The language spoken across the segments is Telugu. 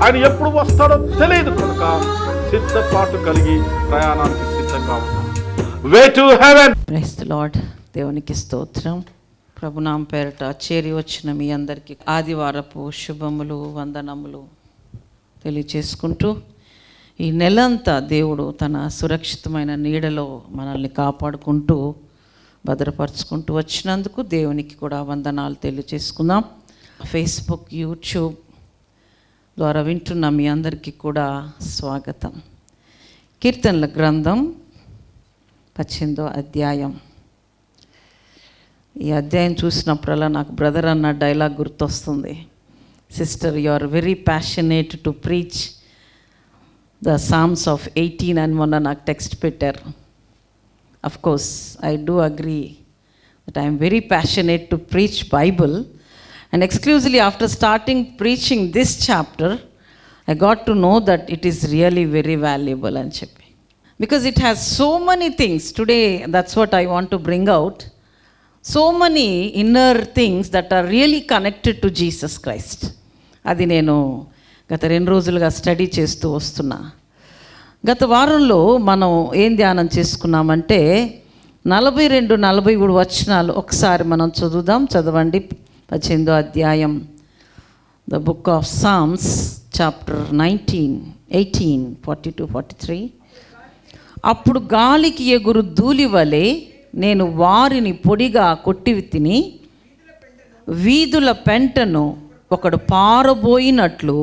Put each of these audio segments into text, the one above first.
ఆయన ఎప్పుడు వస్తాడో తెలియదు కనుక సిద్ధపాటు కలిగి ప్రయాణానికి సిద్ధంగా ఉన్నాం. Way to heaven. Praise the Lord. దేవునికి స్తోత్రం. ప్రభునామ పేరట చేరి వచ్చిన మీ అందరికీ ఆదివారపు శుభములు, వందనములు తెలియచేసుకుంటూ, ఈ నెలంతా దేవుడు తన సురక్షితమైన నీడలో మనల్ని కాపాడుకుంటూ భద్రపరుచుకుంటూ వచ్చినందుకు దేవునికి కూడా వందనాలు తెలియచేసుకుందాం. ఫేస్బుక్, యూట్యూబ్ ద్వారా వింటున్న మీ అందరికీ కూడా స్వాగతం. కీర్తనల గ్రంథం 18వ అధ్యాయం. ఈ అధ్యాయం చూసినప్పుడల్లా నాకు బ్రదర్ అన్న డైలాగ్ గుర్తొస్తుంది. Sister, you are very passionate to preach the Psalms of 18 అని మొన్న నాకు టెక్స్ట్ పెట్టారు. Of course I do agree that I'm very passionate to preach Bible. And exclusively after starting preaching this chapter, I got to know that it is really very valuable and cheppi. Because it has so many things. Today, that's what I want to bring out. So many inner things that are really connected to Jesus Christ. అది నేను గత 2 రోజులుగా స్టడీ చేస్తూ వస్తున్నా. గత వారంలో మనం ఏం ధ్యానం చేసుకున్నామంటే 42, 43 వచనాలు ఒకసారి మనం చదవండి. 18వ అధ్యాయం, the book of Psalms, chapter 19, 18, 42, 43. అప్పుడు గాలికి ఎగురు ధూళి వలె నేను వారిని పొడిగా కొట్టివితిని, వీధుల పెంటను ఒకడు పారబోయినట్లు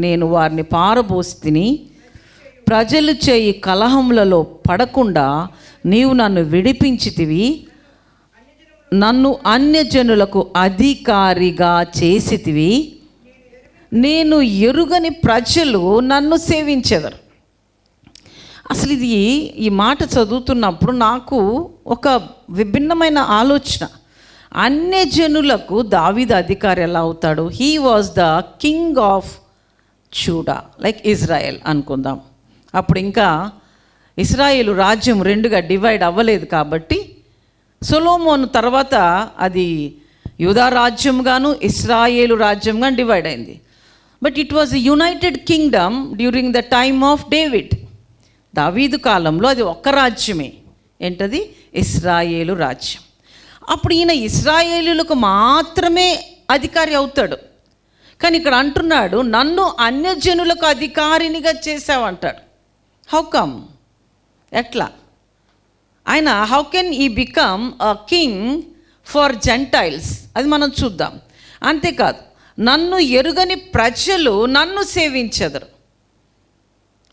నేను వారిని పారబోస్తిని. ప్రజలు చేయి కలహములలో పడకుండా నీవు నన్ను విడిపించితివి. నన్ను అన్యజనులకు అధికారిగా చేసితివి. నేను ఎరుగని ప్రజలు నన్ను సేవించెదరు. అసలు ఈ మాట చదువుతున్నప్పుడు నాకు ఒక విభిన్నమైన ఆలోచన. అన్యజనులకు దావీదు అధికారి ఎలా అవుతాడు? He was the king of JUDA, like Israel అనుకుందాం. అప్పుడు ఇంకా ఇశ్రాయేలు రాజ్యం 2గా డివైడ్ అవ్వలేదు కాబట్టి సొలొమోను తర్వాత అది యూదా రాజ్యంగాను ఇశ్రాయేలు రాజ్యంగా డివైడ్ అయింది. But it was a United Kingdom during the time of David. దావీదు కాలంలో అది ఒక్క రాజ్యమే. ఏంటది? ఇశ్రాయేలు రాజ్యం. అప్పుడు ఈయన ఇశ్రాయేలులకు మాత్రమే అధికారి అవుతాడు. కానీ ఇక్కడ అంటున్నాడు, నన్ను అన్యజనులకు అధికారినిగా చేసావంటాడు. How come? ఎట్లా? ఆయన హౌ కెన్ ఈ become a king for Gentiles? అది మనం చూద్దాం. అంతేకాదు, నన్ను ఎరుగని ప్రజలు నన్ను సేవించెదరు.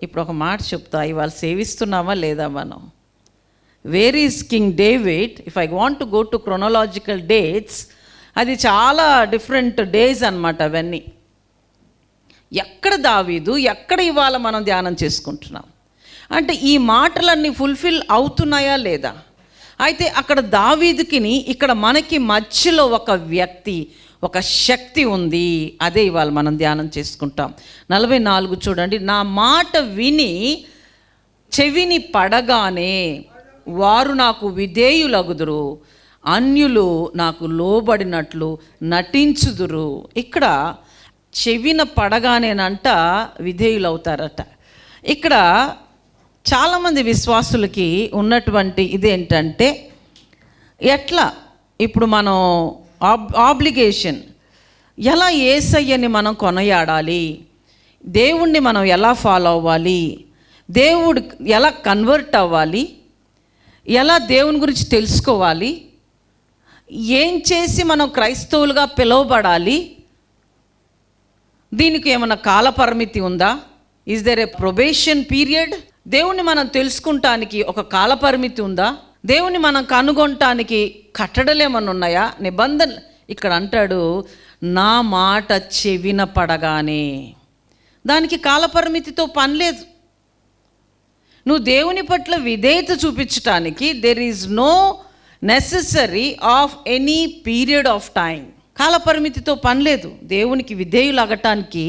ఇప్పుడు ఒక మాట చెప్తా, ఇవాళ సేవిస్తున్నామా లేదా మనం? Where is king David? If I want to go to chronological dates, అది చాలా డిఫరెంట్ డేస్ అన్నమాట అవన్నీ. ఎక్కడ దావీదు, ఎక్కడ ఇవాళ మనం ధ్యానం చేసుకుంటున్నాం అంటే ఈ మాటలన్నీ ఫుల్ఫిల్ అవుతున్నాయా లేదా? అయితే అక్కడ దావీదుకిని ఇక్కడ మనకి మధ్యలో ఒక వ్యక్తి, ఒక శక్తి ఉంది. అదే ఇవాళ మనం ధ్యానం చేసుకుంటాం. 44 చూడండి. నా మాట విని చెవిని పడగానే వారు నాకు విధేయులగుదురు, అన్యులు నాకు లోబడినట్లు నటించుదురు. ఇక్కడ చెవిన పడగానేనంట విధేయులవుతారట. ఇక్కడ చాలామంది విశ్వాసులకి ఉన్నటువంటి ఇదేంటంటే, ఎట్లా ఇప్పుడు మనం ఆబ్లిగేషన్, ఎలా యేసయ్యని మనం కొనయాడాలి, దేవుణ్ణి మనం ఎలా ఫాలో అవ్వాలి, దేవుడు ఎలా కన్వర్ట్ అవ్వాలి, ఎలా దేవుని గురించి తెలుసుకోవాలి, ఏం చేసి మనం క్రైస్తవులుగా పిలువబడాలి, దీనికి ఏమైనా కాల పరిమితి ఉందా? Is there a probation period? దేవుణ్ణి మనం తెలుసుకుంటానికి ఒక కాల పరిమితి ఉందా? దేవుణ్ణి మనం కనుగొనటానికి కట్టడలు ఏమన్నా ఉన్నాయా, నిబంధనలు? ఇక్కడ అంటాడు, నా మాట చెవిన పడగానే. దానికి కాల పరిమితితో పని లేదు. నువ్వు దేవుని పట్ల విధేయత చూపించటానికి there is no necessary of any period of time. కాల పరిమితితో పని లేదు. దేవునికి విధేయులగటానికి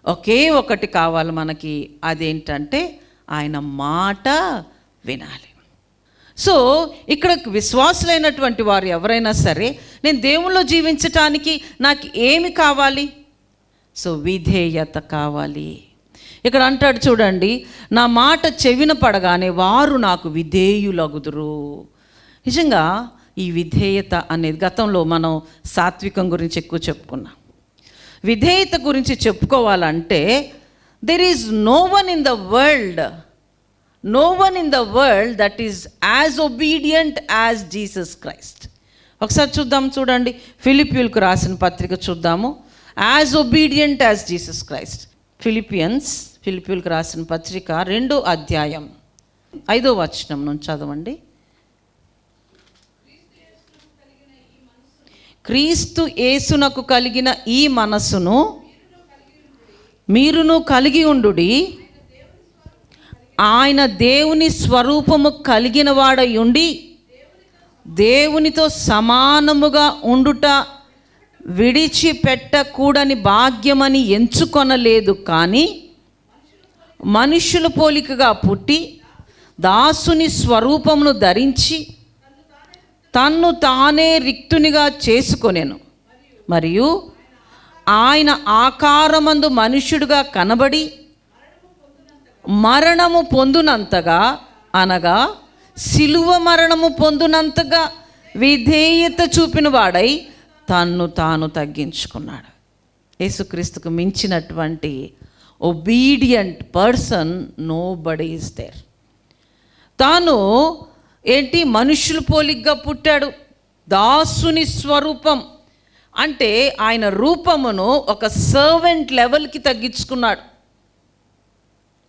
ఒకే ఒకటి కావాలి మనకి, అదేంటంటే ఆయన మాట వినాలి. సో ఇక్కడ విశ్వాసులైనటువంటి వారు ఎవరైనా సరే, నేను దేవుల్లో జీవించటానికి నాకు ఏమి కావాలి? సో విధేయత కావాలి. ఇక్కడ అంటాడు చూడండి, నా మాట చెవిన పడగానే వారు నాకు విధేయులగుదురు. నిజంగా ఈ విధేయత అనేది గతంలో మనం సాత్వికం గురించి ఎక్కువ చెప్పుకున్నాం. విధేయత గురించి చెప్పుకోవాలంటే there is no one in the world that is as obedient as Jesus Christ. ఒకసారి చూడండి, ఫిలిప్పీయులకు రాసిన పత్రిక చూద్దాము. As obedient as Jesus Christ. ఫిలిప్పీయులకు రాసిన పత్రిక 2వ అధ్యాయం 5వ వచనం నుంచి చదవండి. క్రీస్తు యేసునకు కలిగిన ఈ మనస్సును మీరును కలిగి ఉండుడి. ఆయన దేవుని స్వరూపము కలిగిన వాడై ఉండి దేవునితో సమానముగా ఉండుట విడిచిపెట్టకూడని భాగ్యమని ఎంచుకొనలేదు, కానీ మనుష్యుల పోలికగా పుట్టి దాసుని స్వరూపమును ధరించి తన్ను తానే రిక్తునిగా చేసుకొనెను. మరియు ఆయన ఆకారమందు మనుష్యుడిగా కనబడి మరణము పొందునంతగా, అనగా సిలువ మరణము పొందునంతగా విధేయత చూపిన వాడై తన్ను తాను తగ్గించుకున్నాడు. యేసుక్రీస్తుకు మించినటువంటి obedient person nobody is there. తాను మనుషుల పోలికగా పుట్టాడు. దాసుని స్వరూపం అంటే ఆయన రూపమును ఒక సర్వెంట్ లెవెల్కి తగ్గించుకున్నాడు.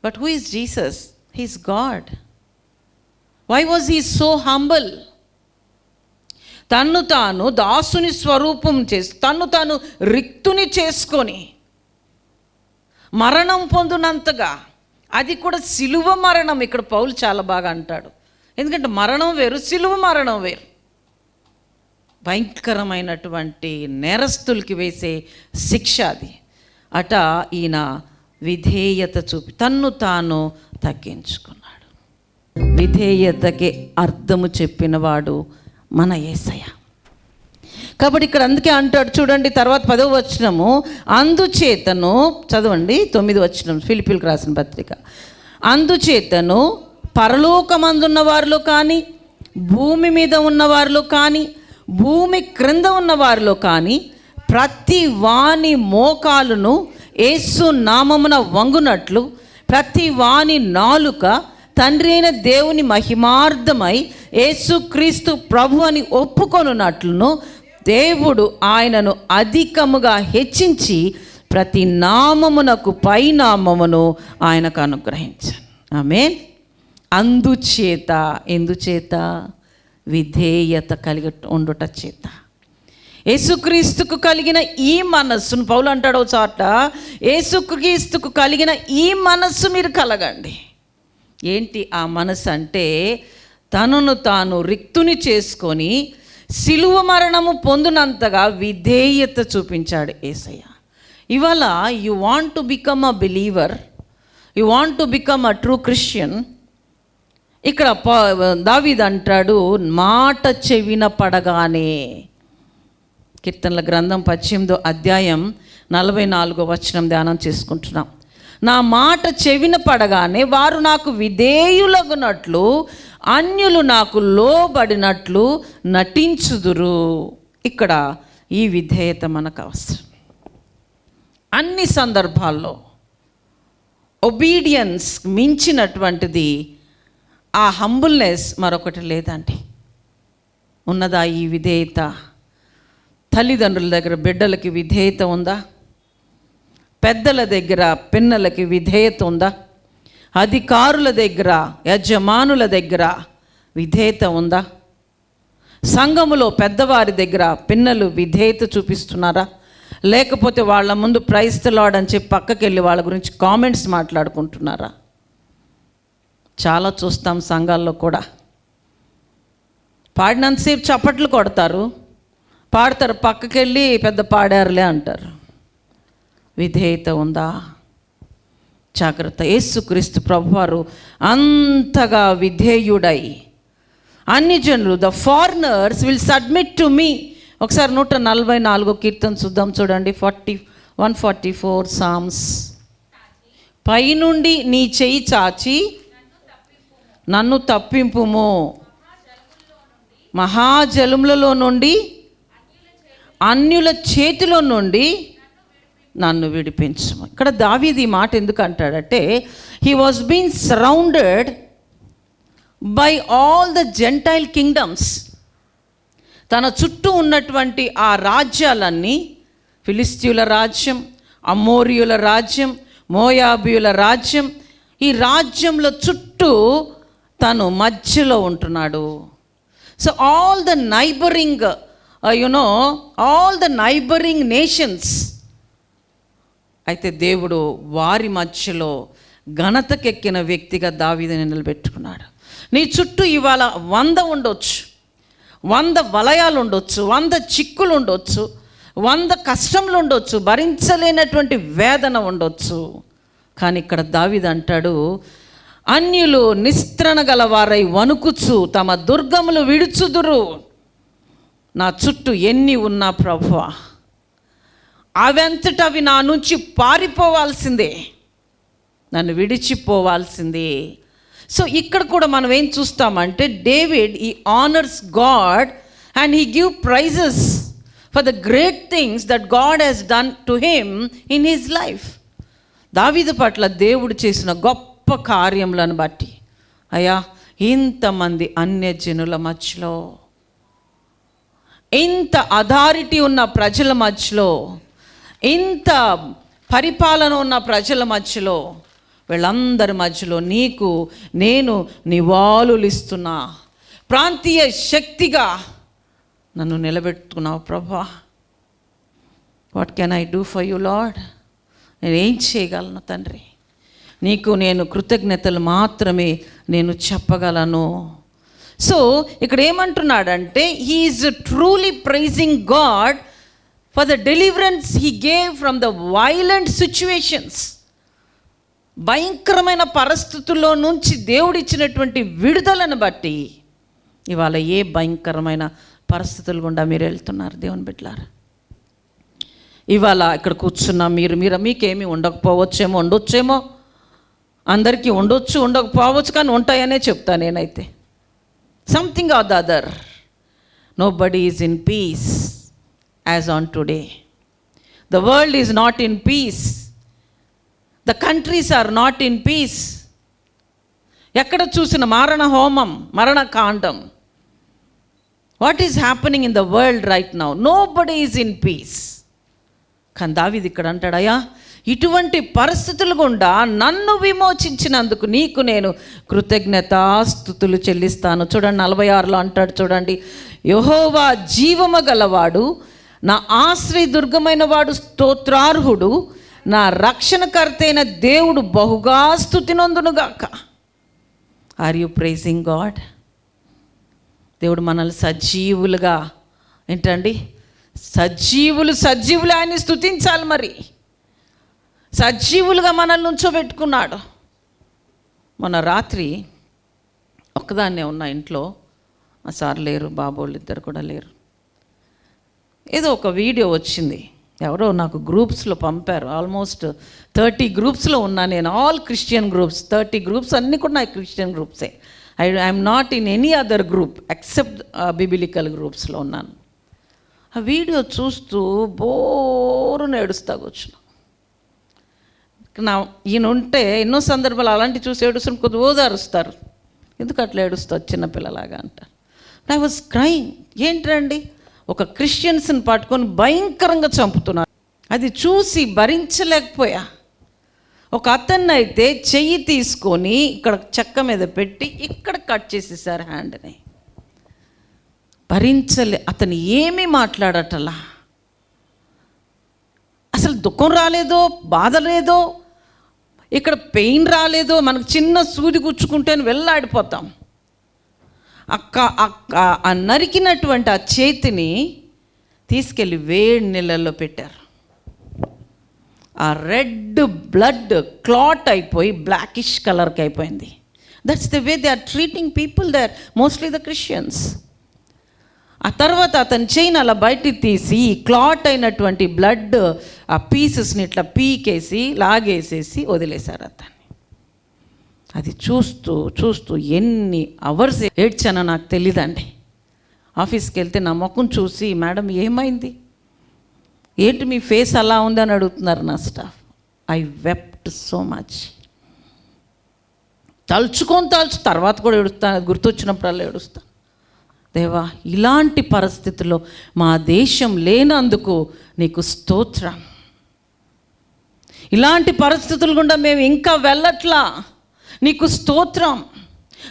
But who is Jesus? He is God. Why was he so humble? తన్ను తాను దాసుని స్వరూపం చేసి తన్ను తాను రిక్తుని చేసుకొని మరణం పొందినంతగా, అది కూడా సిలువ మరణం. ఇక్కడ పౌలు చాలా బాగా అంటాడు, ఎందుకంటే మరణం వేరు, సిలువ మరణం వేరు. భయంకరమైనటువంటి నేరస్తులకి వేసే శిక్ష అది. అట ఈయన విధేయత చూపి తన్ను తాను తగ్గించుకున్నాడు. విధేయతకి అర్థము చెప్పినవాడు మన యేసయ్య. కాబట్టి ఇక్కడ అందుకే అంటాడు చూడండి, తర్వాత 10వ వచనము, అందుచేతను చదవండి 9వ వచనం ఫిలిప్పీయులకు రాసిన పత్రిక. అందుచేతను పరలోకమందున్న వారిలో కానీ, భూమి మీద ఉన్నవారిలో కానీ, భూమి క్రింద ఉన్న వారిలో కానీ ప్రతి వాని మోకాలును యేసు నామమున వంగునట్లు, ప్రతి వాని నాలుక తండ్రి అయిన దేవుని మహిమార్థమై యేసుక్రీస్తు ప్రభు అని ఒప్పుకొనున్నట్లును దేవుడు ఆయనను అధికముగా హెచ్చించి ప్రతి నామమునకు పై నామమును ఆయనకు అనుగ్రహించాను. ఆమేన్. అందుచేత, ఎందుచేత? విధేయత కలిగి ఉండుట చేత. యేసుక్రీస్తుకు కలిగిన ఈ మనస్సును పౌలు అంటాడు చాట, యేసుక్రీస్తుకు కలిగిన ఈ మనస్సు మీరు కలగండి. ఏంటి ఆ మనసు అంటే? తనను తాను రిక్తుని చేసుకొని సిలువ మరణము పొందినంతగా విధేయత చూపించాడు యేసయ్య. ఇవాళ you want to become a believer, you want to become a true Christian. ఇక్కడ దావీదు అంటాడు, మాట చెవిన పడగానే. కీర్తనల గ్రంథం 18వ అధ్యాయం 44వ వచనం ధ్యానం చేసుకుంటున్నాం. నా మాట చెవిన పడగానే వారు నాకు విధేయులగునట్లు, అన్యులు నాకు లోబడినట్లు నటించుదురు. ఇక్కడ ఈ విధేయత మనకు అవసరం. అన్ని సందర్భాల్లో ఒబీడియన్స్ మించినటువంటిది ఆ హంబుల్నెస్ మరొకటి లేదండి. ఉన్నదా ఈ విధేయత? తల్లిదండ్రుల దగ్గర బిడ్డలకి విధేయత ఉందా? పెద్దల దగ్గర పిన్నలకి విధేయత ఉందా? అధికారుల దగ్గర, యజమానుల దగ్గర విధేయత ఉందా? సంఘములో పెద్దవారి దగ్గర పిన్నలు విధేయత చూపిస్తున్నారా? లేకపోతే వాళ్ళ ముందు ప్రైజ్ ది లార్డ్ అని చెప్పి పక్కకి వెళ్ళి వాళ్ళ గురించి కామెంట్స్ మాట్లాడుకుంటున్నారా? చాలా చూస్తాం సంఘాల్లో కూడా. పాడినంతసేపు చప్పట్లు కొడతారు, పాడతారు, పక్కకి వెళ్ళి పెద్ద పాడారులే అంటారు. విధేయత ఉందా? జాగ్రత్త. యేసుక్రీస్తు ప్రభువారు అంతగా విధేయుడై అన్ని జనులు, the foreigners will submit to me. ఒకసారి 144 కీర్తన చూద్దాం చూడండి. 144 సామ్స్. పైనుండి నీ చెయ్యి చాచి నన్ను తప్పింపుము, మహాజలములలో నుండి అన్యుల చేతిలో నుండి నన్ను విడిపించము. ఇక్కడ దావీదు ఈ మాట ఎందుకు అంటాడంటే, he was been surrounded by all the Gentile kingdoms. తన చుట్టూ ఉన్నటువంటి ఆ రాజ్యాలన్నీ, ఫిలిస్తీయుల రాజ్యం, అమోరియుల రాజ్యం, మోయాబీయుల రాజ్యం, ఈ రాజ్యంలో చుట్టూ తను మధ్యలో ఉంటున్నాడు. So all the neighbouring all the neighbouring nations, అయితే దేవుడు వారి మధ్యలో ఘనతకెక్కిన వ్యక్తిగా దావీదుని నిలబెట్టుకున్నాడు. నీ చుట్టూ ఇవాళ 100 ఉండొచ్చు, 100 వలయాలు ఉండొచ్చు, 100 చిక్కులు ఉండొచ్చు, 100 కష్టములు ఉండొచ్చు, భరించలేనటువంటి వేదన ఉండొచ్చు. కానీ ఇక్కడ దావీదు అంటాడు, అన్యులు నిస్త్రణ గలవారై వణుకుచు తమ దుర్గములు విడుచుదురు. నా చుట్టూ ఎన్ని ఉన్నా ప్రభువా, అవంతట అవి నా నుంచి పారిపోవాల్సిందే, నన్ను విడిచిపోవాల్సిందే. సో ఇక్కడ కూడా మనం ఏం చూస్తామంటే, David he honours God and he give praises for the great things that God has done to him in his life. దావీదు పట్ల దేవుడు చేసిన గొప్ప కార్యములను బట్టి, అయ్యా ఇంతమంది అన్యజనుల మధ్యలో, ఇంత అథారిటీ ఉన్న ప్రజల మధ్యలో, ఇంత పరిపాలన ఉన్న ప్రజల మధ్యలో, వీళ్ళందరి మధ్యలో నీకు నేను నివాళులు ఇస్తున్నా, ప్రాంతీయ శక్తిగా నన్ను నిలబెట్టుకున్నావు ప్రభా. What can I do for you lord? నేను ఏం చేయగలను తండ్రి? నీకు నేను కృతజ్ఞతలు మాత్రమే నేను చెప్పగలను. సో ఇక్కడ ఏమంటున్నాడంటే, he is truly pricing God for the deliverance he gave from the violent situations. భయంకరమైన పరిస్థితుల్లో నుంచి దేవుడిచ్చినటువంటి విడుదలను బట్టి ఇవాళ ఏ భయంకరమైన పరిస్థితులు గుండా మీరు వెళ్తున్నారు దేవుని బిడ్డలారా? ఇవాళ ఇక్కడ కూర్చున్నా మీరు మీకేమీ ఉండకపోవచ్చేమో, ఉండొచ్చేమో, అందరికీ ఉండొచ్చు, ఉండకపోవచ్చు, కానీ ఉంటాయనే చెప్తా నేనైతే. Something or the other. Nobody is in peace as on today. The world is not in peace. The countries are not in peace. ఎక్కడ చూసిన మారణ హోమం, మరణ కాండం. What is happening in the world right now? Nobody is in peace. కానీ దావీదు ఇక్కడ అంటాడు, అయ్యా ఇటువంటి పరిస్థితులు గుండా నన్ను విమోచించినందుకు నీకు నేను కృతజ్ఞతాస్తుతులు చెల్లిస్తాను. చూడండి 46లో అంటాడు, చూడండి, యెహోవా జీవము గలవాడు, నా ఆశ్రయ దుర్గమైన వాడు, స్తోత్రార్హుడు, నా రక్షణకర్తైన దేవుడు బహుగా స్తుతి నొందునుగాక. Are you praising God? దేవుడు మనల్ని సజీవులుగా, ఏంటండి, సజీవులు ఆయన్ని స్తుతించాలి. మరి సజీవులుగా మనల్ని ఉంచోబెట్టుకున్నాడు. మొన్న రాత్రి ఒక్కదాన్నే ఉన్న ఇంట్లో, మా సార్ లేరు, బాబోళ్ళు ఇద్దరు కూడా లేరు. ఏదో ఒక వీడియో వచ్చింది, ఎవరో నాకు గ్రూప్స్లో పంపారు. ఆల్మోస్ట్ 30 గ్రూప్స్లో ఉన్నా నేను, ఆల్ క్రిస్టియన్ గ్రూప్స్. 30 గ్రూప్స్ అన్నీ కూడా నా క్రిస్టియన్ గ్రూప్సే. I'm not in any other group except biblical గ్రూప్స్లో ఉన్నాను. ఆ వీడియో చూస్తూ బోరును ఏడుస్తా కూర్చున్నా. ఈయన ఉంటే ఎన్నో సందర్భాలు అలాంటివి చూసి ఏడుస్తున్న కొద్ది ఓదారుస్తారు. ఎందుకు అట్లా ఏడుస్తారు చిన్నపిల్లలాగా అంటారు. I was crying. ఏంటండి, ఒక క్రిస్టియన్స్ని పట్టుకొని భయంకరంగా చంపుతున్నారు. అది చూసి భరించలేకపోయా. ఒక అతన్ని అయితే చెయ్యి తీసుకొని ఇక్కడ చెక్క మీద పెట్టి ఇక్కడ కట్ చేసేసారు హ్యాండ్ని. అతను ఏమీ మాట్లాడటలా. అసలు దుఃఖం రాలేదో, బాధ లేదో, ఇక్కడ పెయిన్ రాలేదో. మనకు చిన్న సూది గుచ్చుకుంటేనే వెళ్ళాడిపోతాం. ఆ నరికినటువంటి ఆ చేతిని తీసుకెళ్ళి వేడి నీళ్ళల్లో పెట్టారు. ఆ రెడ్ బ్లడ్ క్లాట్ అయిపోయి బ్లాకిష్ కలర్కి అయిపోయింది. That's the way they are treating people there, mostly the Christians. ఆ తర్వాత అతని చైన్ అలా బయటికి తీసి క్లాట్ అయినటువంటి బ్లడ్ ఆ పీసెస్ని ఇట్లా పీకేసి లాగేసేసి వదిలేశారు అతన్ని. అది చూస్తూ చూస్తూ ఎన్ని అవర్స్ ఏడ్చానో నాకు తెలీదండి. ఆఫీస్కి వెళ్తే నా ముఖం చూసి, మేడం ఏమైంది, ఏంటి మీ ఫేస్ అలా ఉందని అడుగుతున్నారు నా staff. I wept so much. తర్వాత కూడా ఏడుస్తాను, అది గుర్తొచ్చినప్పుడల్లా ఏడుస్తాను. దేవా, ఇలాంటి పరిస్థితుల్లో మా దేశం లేనందుకు నీకు స్తోత్రం. ఇలాంటి పరిస్థితులు గుండా మేము ఇంకా వెళ్ళట్లా, నీకు స్తోత్రం.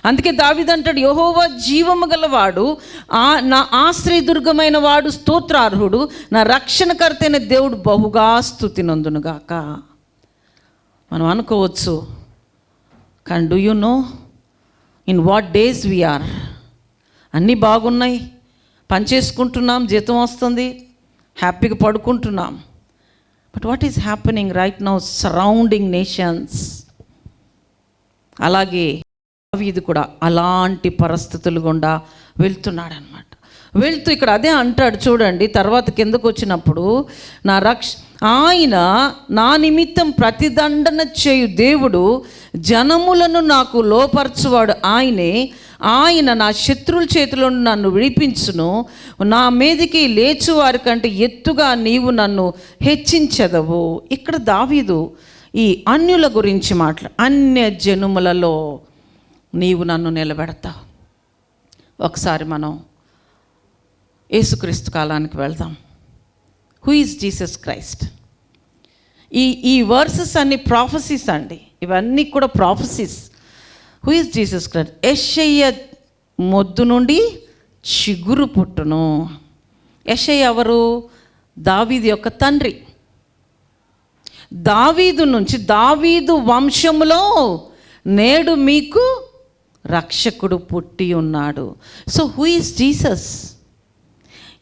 అందుకే దావీదు అంటాడు, యెహోవా జీవము గలవాడు, నా ఆశ్రయదుర్గమైన వాడు స్తోత్రార్హుడు, నా రక్షణకర్త అయిన దేవుడు బహుగా స్తుతి నందునుగాక. మనం అనుకోవచ్చు, కానీ do you know in what days we are? అన్నీ బాగున్నాయి, పని చేసుకుంటున్నాం, జీతం వస్తుంది, హ్యాపీగా పడుకుంటున్నాం. But what is happening right now surrounding nations? అలాగే దావీదు కూడా అలాంటి పరిస్థితులు గుండా వెళ్తున్నాడు అనమాట. వెళ్తూ ఇక్కడ అదే అంటాడు చూడండి, తర్వాత కిందకు వచ్చినప్పుడు, ఆయన నా నిమిత్తం ప్రతిదండన చేయు దేవుడు, జనములను నాకు లోపరచువాడు ఆయనే, ఆయన నా శత్రువుల చేతిలో నన్ను విడిపించును, నా మీదికి లేచువారి కంటే ఎత్తుగా నీవు నన్ను హెచ్చించదవు. ఇక్కడ దావీదు ఈ అన్యుల గురించి అన్య జనుములలో నీవు నన్ను నిలబెడతావు. ఒకసారి మనం యేసుక్రీస్తు కాలానికి వెళ్దాం. Who is Jesus Christ? E versus అన్ని ప్రాఫెసీస్ అండి, ఇవన్నీ కూడా prophecies. Who is Jesus Christ? యెషయా మొద్దు నుండి చిగురు పుట్టును. యెషయా ఎవరు? దావీదు యొక్క తండ్రి. దావీదు నుంచి, దావీదు వంశములో నేడు మీకు రక్షకుడు పుట్టి ఉన్నాడు. So who is Jesus?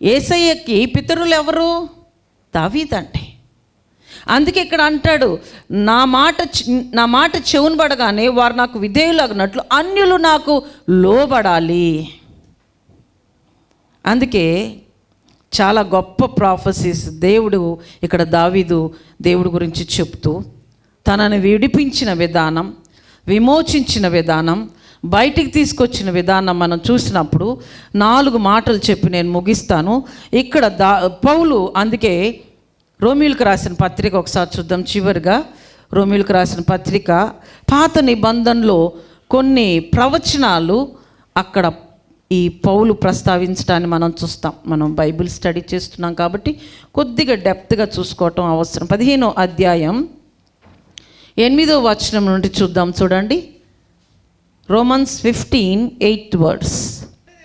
యేసయ్యకి పితరులు ఎవరు? దావీదు అంటే. అందుకే ఇక్కడ అంటాడు, నా మాట చెవును పడగానే వారు నాకు విధేయులగినట్లు అన్యులు నాకు లోబడాలి. అందుకే చాలా గొప్ప ప్రాఫెసీస్ దేవుడు ఇక్కడ దేవుడి గురించి చెప్తూ, తనని విడిపించిన విధానం, విమోచించిన విధానం, బయటికి తీసుకొచ్చిన విధానం మనం చూసినప్పుడు 4 మాటలు చెప్పి నేను ముగిస్తాను. ఇక్కడ పౌలు అందుకే రోమీయులకు రాసిన పత్రిక ఒకసారి చూద్దాం. చివరిగా రోమీయులకు రాసిన పత్రిక, పాత నిబంధనలో కొన్ని ప్రవచనాలు అక్కడ ఈ పౌలు ప్రస్తావించడాన్ని మనం చూస్తాం. మనం బైబిల్ స్టడీ చేస్తున్నాం కాబట్టి కొద్దిగా డెప్త్గా చూసుకోవటం అవసరం. 15వ అధ్యాయం 8వ వచనం నుండి చూద్దాం. చూడండి, Romans 15:8 words.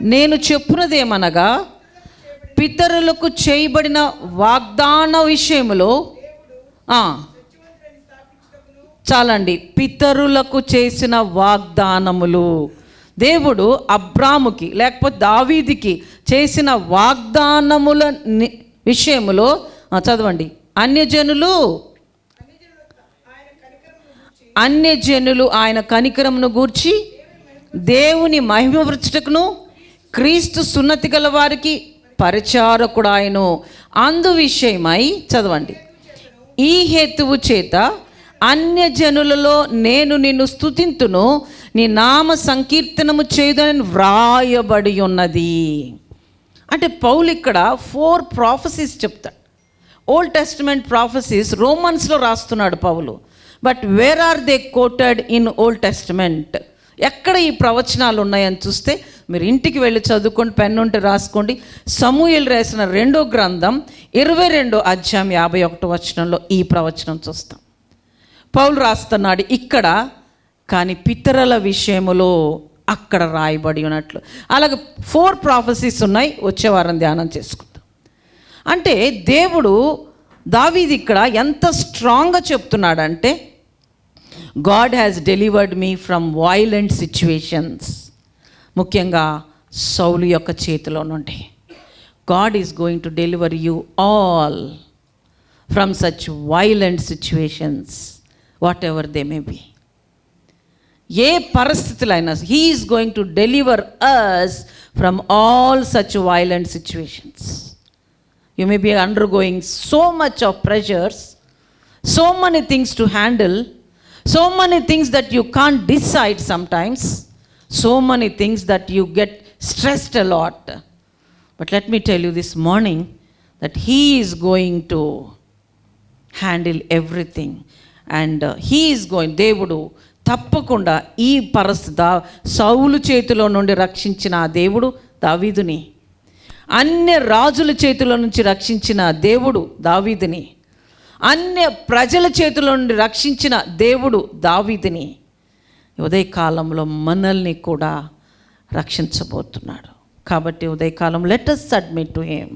నేను చెప్పున్నదేమనగా, పితరులకు చేయబడిన వాగ్దాన విషయములో చాలండి, పితరులకు చేసిన వాగ్దానములు, దేవుడు అబ్రాముకి లేకపోతే దావీదుకి చేసిన వాగ్దానముల విషయములో చదవండి. అన్యజనులు ఆయన కనికరమును గూర్చి దేవుని మహిమపరచుటకును క్రీస్తు సున్నతి గల వారికి పరిచారకుడు ఆయను. అందు విషయమై చదవండి, ఈ హేతువు చేత అన్యజనులలో నేను నిన్ను స్తుతింతును, నీ నామ సంకీర్తనము చేయుదని వ్రాయబడి ఉన్నది. అంటే పౌలు ఇక్కడ 4 ప్రాఫెసీస్ చెప్తాడు. ఓల్డ్ టెస్టమెంట్ ప్రాఫెసీస్ రోమన్స్లో రాస్తున్నాడు పౌలు. But where are they quoted in Old Testament? ఎక్కడ ఈ ప్రవచనాలు ఉన్నాయని చూస్తే మీరు ఇంటికి వెళ్ళి చదువుకోండి, పెన్ ఉంటే రాసుకోండి. సమూయేలు రాసిన 2వ గ్రంథం 22వ అధ్యాయం 51వ వచనంలో ఈ ప్రవచనం చూస్తాం. పౌలు రాస్తున్నాడు ఇక్కడ, కానీ పితరుల విషయములో అక్కడ రాయబడి ఉన్నట్లు. అలాగే 4 ప్రాఫెసీస్ ఉన్నాయి, వచ్చే వారం ధ్యానం చేసుకుందాం. అంటే దేవుడు దావీదు ఇక్కడ ఎంత స్ట్రాంగ్గా చెప్తున్నాడంటే, God has delivered me from violent situations. ముఖ్యంగా సౌలు యొక్క చేతిలో నుండి God is going to deliver you all from such violent situations, whatever they may be. A పరిస్థితులైనా He is going to deliver us from all such violent situations. You may be undergoing so much of pressures, so many things to handle, so many things that you can't decide sometimes, so many things that you get stressed a lot. But let me tell you this morning that He is going to handle everything, and He is going, దేవుడు తప్పకుండా ఈ పరిస్థితి సౌలు చేతిలో నుండి రక్షించిన ఆ దేవుడు దావీదుని, అన్య రాజుల చేతిలో నుంచి రక్షించిన దేవుడు దావీదుని, అన్య ప్రజల చేతిలో నుండి రక్షించిన దేవుడు దావీదుని ఉదయకాలంలో మనల్ని కూడా రక్షించబోతున్నాడు. కాబట్టి ఉదయకాలం let us submit to him.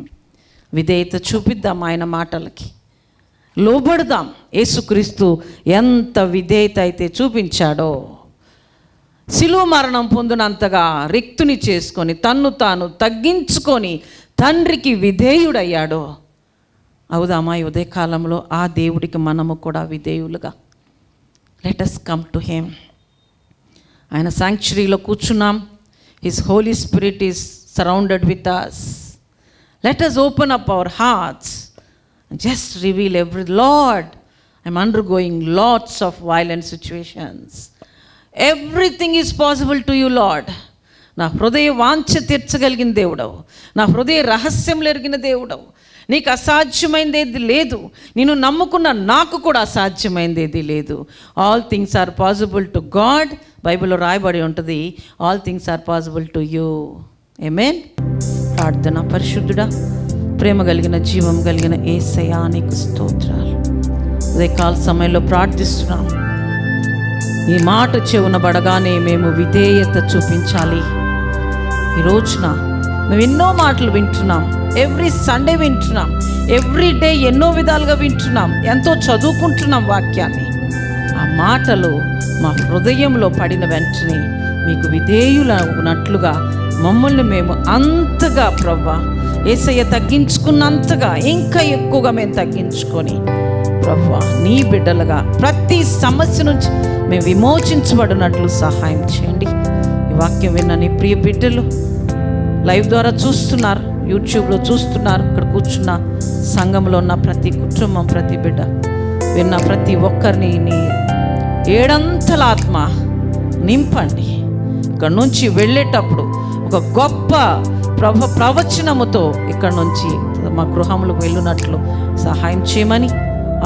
విధేయత చూపిద్దాం, ఆయన మాటలకి లోబడదాం. యేసుక్రీస్తు ఎంత విధేయత అయితే చూపించాడో, శిలువ మరణం పొందినంతగా రిక్తుని చేసుకొని తన్ను తాను తగ్గించుకొని తండ్రికి విధేయుడయ్యాడో, అవుదామా ఈ ఉదయకాలంలో ఆ దేవుడికి మనము కూడా విధేయులుగా. Let us come to him. ఆయన సాంక్చురీలో కూర్చున్నాం. His Holy Spirit is surrounded with us. Let us open up our hearts and just reveal every, Lord, I'm undergoing lots of violent situations. Everything is possible to you, Lord. నా హృదయ వాంఛ తీర్చగలిగిన దేవుడవు, నా హృదయ రహస్యంలో ఎరిగిన దేవుడవు. నీకు అసాధ్యమైనది ఏది లేదు, నేను నమ్ముకున్న నాకు కూడా అసాధ్యమైనది ఏది లేదు. All things are possible to God. బైబిల్లో రాయబడి ఉంటుంది, all things are possible to you. ఆమేన్. ప్రార్థన. పరిశుద్ధుడా, ప్రేమ కలిగిన జీవం కలిగిన యేసయ్యా నీకు స్తోత్రాలు. ఉదయకాల సమయంలో ప్రార్థిస్తున్నాం, ఈ మాట చెవున పడగానే మేము విధేయత చూపించాలి. ఈ రోజున మేము ఎన్నో మాటలు వింటున్నాం, ఎవ్రీ సండే వింటున్నాం, ఎవ్రీ డే ఎన్నో విధాలుగా వింటున్నాం, ఎంతో చదువుకుంటున్నాం వాక్యాన్ని. ఆ మాటలు మా హృదయంలో పడిన వెంటనే మీకు విధేయులవునట్లుగా మమ్మల్ని మేము అంతగా ప్రభువా యేసయ్య తగ్గించుకున్నంతగా ఇంకా ఎక్కువగా మేము తగ్గించుకొని ప్రభువా నీ బిడ్డలుగా ప్రతి సమస్య నుంచి మేము విమోచించబడినట్లు సహాయం చేయండి. ఈ వాక్యం విన్న నీ ప్రియ బిడ్డలు లైవ్ ద్వారా చూస్తున్నారు, యూట్యూబ్లో చూస్తున్నారు, ఇక్కడ కూర్చున్న సంఘంలో ఉన్న ప్రతి కుటుంబం, ప్రతి బిడ్డ విన్న ప్రతి ఒక్కరిని నీ ఏడంతల ఆత్మ నింపండి. ఇక్కడ నుంచి వెళ్ళేటప్పుడు ఒక గొప్ప ప్రవచనముతో ఇక్కడ నుంచి మా గృహములకు వెళ్ళినట్లు సహాయం చేయమని,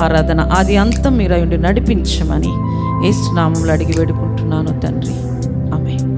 ఆరాధన ఆది అంతం మీరు అయ్యుండి నడిపించమని యేసు నామములో అడిగి వేడుకుంటున్నాను తండ్రి. ఆమేన్.